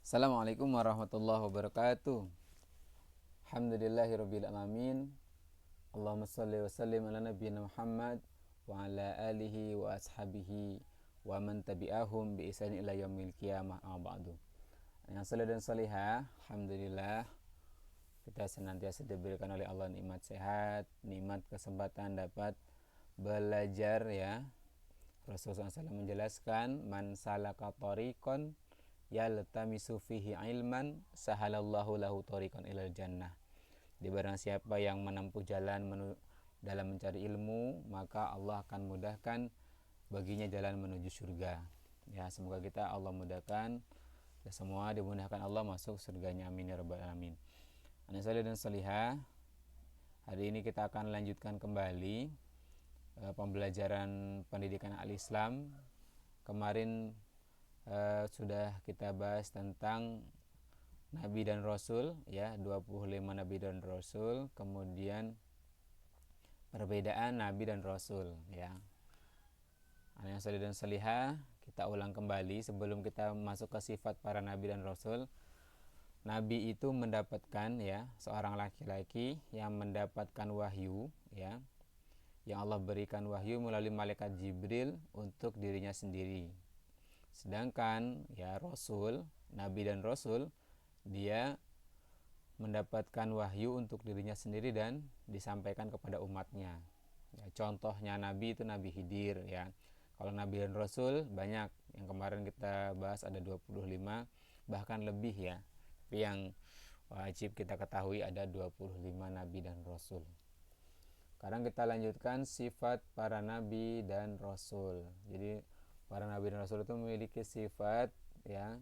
Assalamualaikum warahmatullahi wabarakatuh. Alhamdulillahirabbil alamin. Allahumma shalli wa sallim ala nabiyyina Muhammad wa ala alihi wa ashabihi wa man tabi'ahum bi ihsan ila yaumil qiyamah amma ba'du. Yang saleh dan salihah, alhamdulillah kita senantiasa diberikan oleh Allah nikmat sehat, nikmat kesempatan dapat belajar ya. Rasulullah SAW menjelaskan, man salaka tariqan yaltamisu fihi ilman sahalallahu lahu tariqan ilal jannah. Di barang siapa yang menempuh jalan dalam mencari ilmu, maka Allah akan mudahkan baginya jalan menuju surga. Ya, semoga kita Allah mudahkan, kita semua dimudahkan Allah masuk surganya, amin ya rabbal alamin. Anak salih dan salihah, hari ini kita akan lanjutkan kembali pembelajaran pendidikan al-Islam. Kemarin sudah kita bahas tentang Nabi dan Rasul ya, 25 Nabi dan Rasul, kemudian perbedaan Nabi dan Rasul ya. Anak salih dan salihah, kita ulang kembali sebelum kita masuk ke sifat para Nabi dan Rasul. Nabi itu mendapatkan ya, seorang laki-laki yang mendapatkan wahyu ya, yang Allah berikan wahyu melalui malaikat Jibril untuk dirinya sendiri. Sedangkan ya Rasul, Nabi dan Rasul, dia mendapatkan wahyu untuk dirinya sendiri dan disampaikan kepada umatnya ya, contohnya Nabi itu Nabi Khidir ya. Kalau Nabi dan Rasul banyak, yang kemarin kita bahas ada 25 bahkan lebih ya. Tapi yang wajib kita ketahui ada 25 Nabi dan Rasul. Sekarang kita lanjutkan sifat para Nabi dan Rasul. Jadi para Nabi dan Rasul itu memiliki sifat ya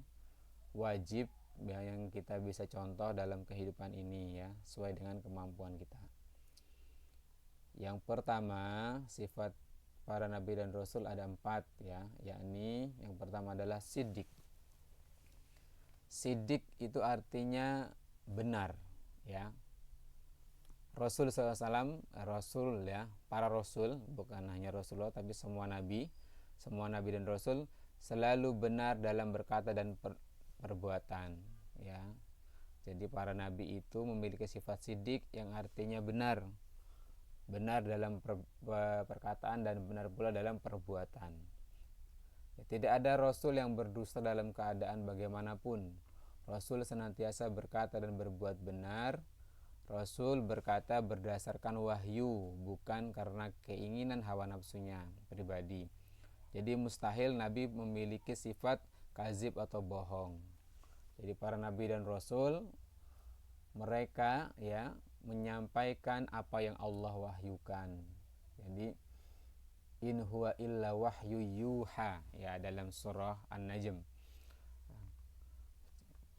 wajib ya, yang kita bisa contoh dalam kehidupan ini ya, sesuai dengan kemampuan kita. Yang pertama, sifat para Nabi dan Rasul ada 4 ya, yakni yang pertama adalah siddiq. Siddiq itu artinya benar ya. Rasul SAW, Rasul ya, para Rasul, bukan hanya Rasulullah tapi semua Nabi dan Rasul selalu benar dalam berkata dan perbuatan ya. Jadi para Nabi itu memiliki sifat siddiq yang artinya benar dalam perkataan dan benar pula dalam perbuatan ya. Tidak ada Rasul yang berdusta dalam keadaan bagaimanapun. Rasul senantiasa berkata dan berbuat benar. Rasul berkata berdasarkan wahyu, bukan karena keinginan hawa nafsunya pribadi. Jadi mustahil Nabi memiliki sifat kazib atau bohong. Jadi para Nabi dan Rasul, mereka ya menyampaikan apa yang Allah wahyukan. Jadi in huwa illa wahyu yuha ya, dalam surah An-Najm.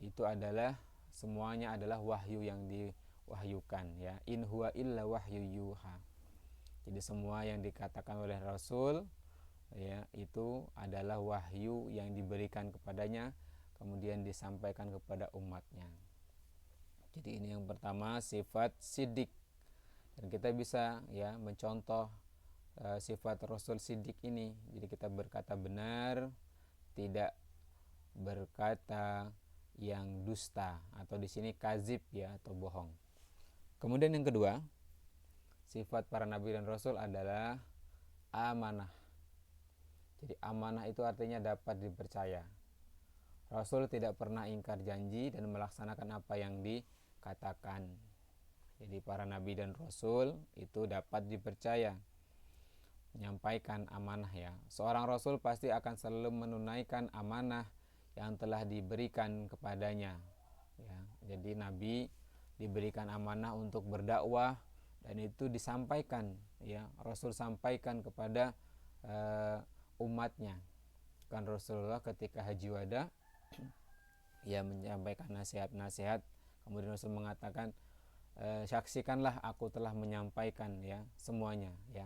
Itu adalah semuanya adalah wahyu yang diwahyukan ya. In huwa illa wahyu yuha. Jadi semua yang dikatakan oleh Rasul ya itu adalah wahyu yang diberikan kepadanya kemudian disampaikan kepada umatnya. Jadi ini yang pertama, sifat siddiq. Dan kita bisa ya mencontoh sifat Rasul siddiq ini. Jadi kita berkata benar, tidak berkata yang dusta atau di sini kazib ya, atau bohong. Kemudian yang kedua, sifat para Nabi dan Rasul adalah amanah. Jadi amanah itu artinya dapat dipercaya. Rasul tidak pernah ingkar janji dan melaksanakan apa yang dikatakan. Jadi para Nabi dan Rasul itu dapat dipercaya, menyampaikan amanah ya. Seorang Rasul pasti akan selalu menunaikan amanah yang telah diberikan kepadanya ya. Jadi Nabi diberikan amanah untuk berdakwah dan itu disampaikan ya. Rasul sampaikan kepada umatnya. Kan Rasulullah ketika haji wada ia menyampaikan nasihat-nasihat, kemudian Rasul mengatakan saksikanlah aku telah menyampaikan ya semuanya ya.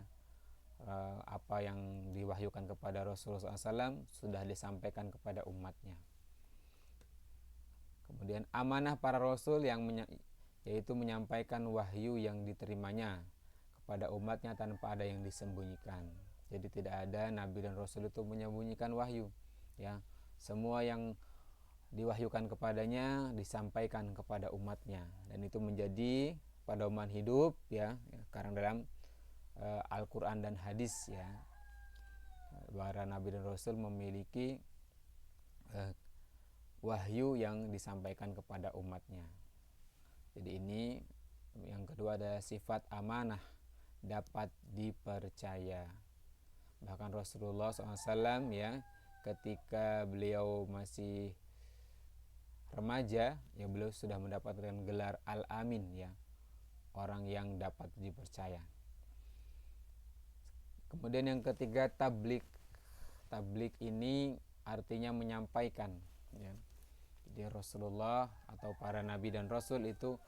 Apa yang diwahyukan kepada Rasulullah SAW sudah disampaikan kepada umatnya. Kemudian amanah para Rasul yaitu menyampaikan wahyu yang diterimanya kepada umatnya tanpa ada yang disembunyikan. Jadi tidak ada Nabi dan Rasul itu menyembunyikan wahyu ya. Semua yang diwahyukan kepadanya disampaikan kepada umatnya, dan itu menjadi pedoman hidup ya, karena dalam Al-Quran dan hadis ya, para nabi dan rasul memiliki wahyu yang disampaikan kepada umatnya. Jadi ini yang kedua adalah sifat amanah, dapat dipercaya. Bahkan Rasulullah SAW ya, ketika beliau masih remaja ya, beliau sudah mendapatkan gelar Al-Amin ya, orang yang dapat dipercaya. Kemudian yang ketiga tablik. Tablik ini artinya menyampaikan ya. Jadi Rasulullah atau para nabi dan rasul itu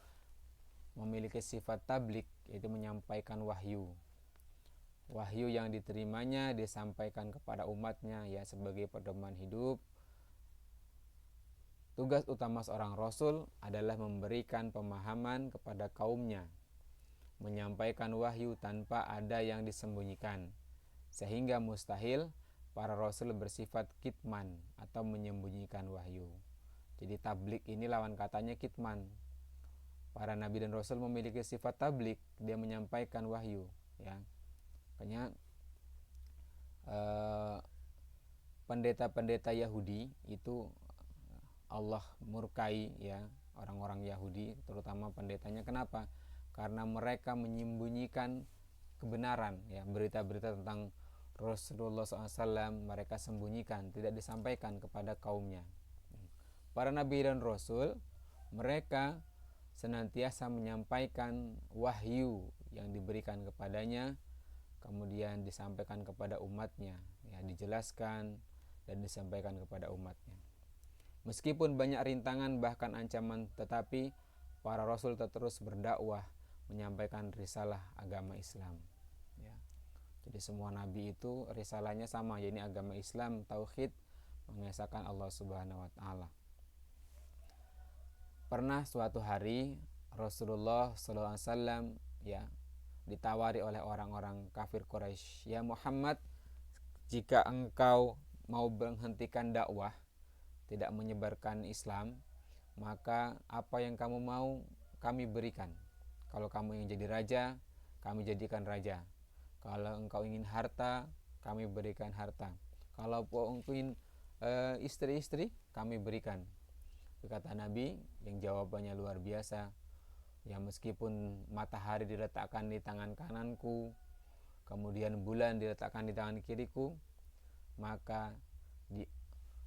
memiliki sifat tablik, yaitu menyampaikan wahyu. Wahyu yang diterimanya disampaikan kepada umatnya ya, sebagai pedoman hidup. Tugas utama seorang rasul adalah memberikan pemahaman kepada kaumnya, menyampaikan wahyu tanpa ada yang disembunyikan, sehingga mustahil para rasul bersifat kitman atau menyembunyikan wahyu. Jadi tablik ini lawan katanya kitman. Para nabi dan rasul memiliki sifat tablik, dia menyampaikan wahyu ya. Makanya pendeta-pendeta Yahudi itu Allah murkai ya, orang-orang Yahudi terutama pendetanya. Kenapa? Karena mereka menyembunyikan kebenaran ya, berita-berita tentang Rasulullah SAW mereka sembunyikan, tidak disampaikan kepada kaumnya. Para nabi dan rasul mereka senantiasa menyampaikan wahyu yang diberikan kepadanya, kemudian disampaikan kepada umatnya ya, dijelaskan dan disampaikan kepada umatnya. Meskipun banyak rintangan bahkan ancaman, tetapi para rasul terus berdakwah menyampaikan risalah agama Islam ya. Jadi semua nabi itu risalahnya sama, yaitu agama Islam, tauhid, mengesahkan Allah Subhanahu wa taala. Pernah suatu hari Rasulullah SAW ya ditawari oleh orang-orang kafir Quraisy, ya Muhammad, jika engkau mau menghentikan dakwah, tidak menyebarkan Islam, maka apa yang kamu mau kami berikan. Kalau kamu ingin jadi raja, kami jadikan raja. Kalau engkau ingin harta, kami berikan harta. Kalau engkau ingin istri-istri, kami berikan. Kata Nabi yang jawabannya luar biasa ya, meskipun matahari diletakkan di tangan kananku, kemudian bulan diletakkan di tangan kiriku, maka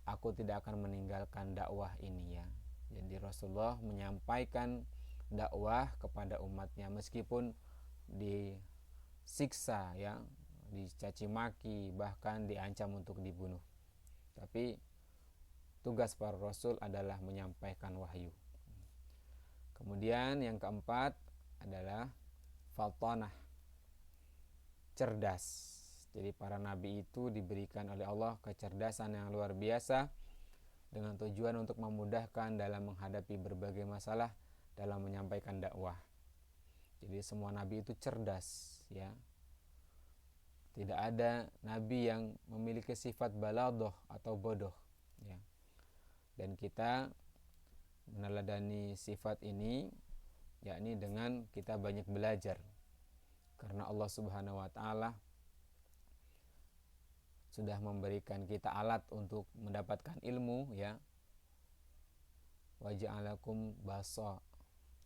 aku tidak akan meninggalkan dakwah ini ya. Jadi Rasulullah menyampaikan dakwah kepada umatnya meskipun disiksa ya, dicaci maki, bahkan diancam untuk dibunuh. Tapi tugas para rasul adalah menyampaikan wahyu. Kemudian yang keempat adalah fatanah, cerdas. Jadi para nabi itu diberikan oleh Allah kecerdasan yang luar biasa dengan tujuan untuk memudahkan dalam menghadapi berbagai masalah dalam menyampaikan dakwah. Jadi semua nabi itu cerdas ya. Tidak ada nabi yang memiliki sifat balaghah atau bodoh ya. Dan kita meneladani sifat ini yakni dengan kita banyak belajar, karena Allah Subhanahu wa taala sudah memberikan kita alat untuk mendapatkan ilmu ya. Wa ja'alakum basar.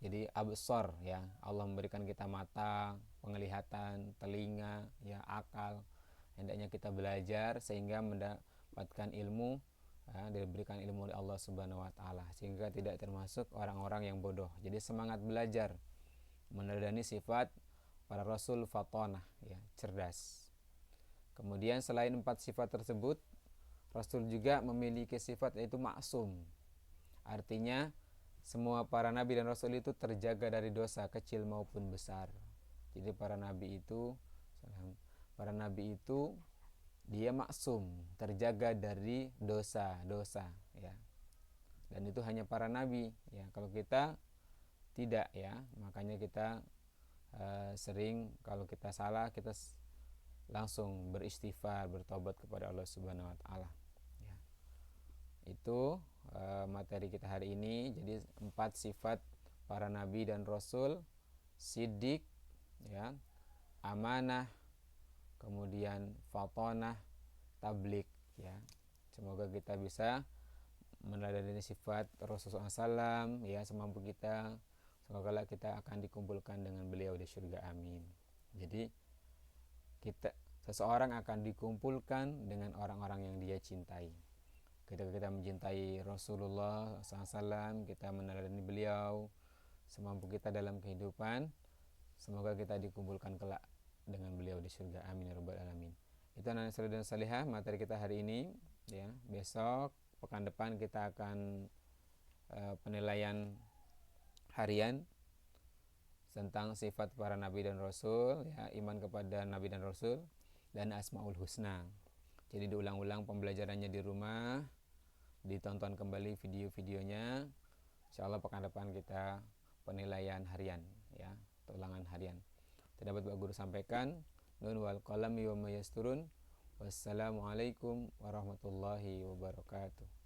Jadi absar ya, Allah memberikan kita mata, penglihatan, telinga ya, akal. Hendaknya kita belajar sehingga mendapatkan ilmu ya, diberikan ilmu oleh Allah Subhanahu wa taala, sehingga tidak termasuk orang-orang yang bodoh. Jadi semangat belajar, meneladani sifat para rasul fatanah ya, cerdas. Kemudian selain 4 sifat tersebut, rasul juga memiliki sifat yaitu maksum. Artinya semua para nabi dan rasul itu terjaga dari dosa kecil maupun besar. Jadi para nabi itu dia maksum, terjaga dari dosa-dosa ya. Dan itu hanya para nabi ya. Kalau kita tidak ya, makanya kita sering kalau kita salah kita langsung beristighfar, bertobat kepada Allah Subhanahu wa taala ya. Itu materi kita hari ini. Jadi 4 sifat para nabi dan rasul: siddiq, ya, amanah, kemudian fatonah, tablik, ya. Semoga kita bisa meneladani sifat Rasulullah SAW, ya, semampu kita. Semoga kita akan dikumpulkan dengan beliau di surga, amin. Jadi seseorang akan dikumpulkan dengan orang-orang yang dia cintai. Ketika kita mencintai Rasulullah SAW, kita meneladani beliau semampu kita dalam kehidupan, semoga kita dikumpulkan kelak dengan beliau di surga, amin ya rabbal alamin. Itu anak saleh dan salihah materi kita hari ini, ya. Besok pekan depan kita akan penilaian harian tentang sifat para nabi dan rasul, ya, iman kepada nabi dan rasul, dan asmaul husna. Jadi diulang-ulang pembelajarannya di rumah, ditonton kembali video-videonya. Insyaallah pekan depan kita penilaian harian, ya, ulangan harian. Terdapat Pak Guru sampaikan, nun wal qalami wa ma yasturun. Wassalamualaikum warahmatullahi wabarakatuh.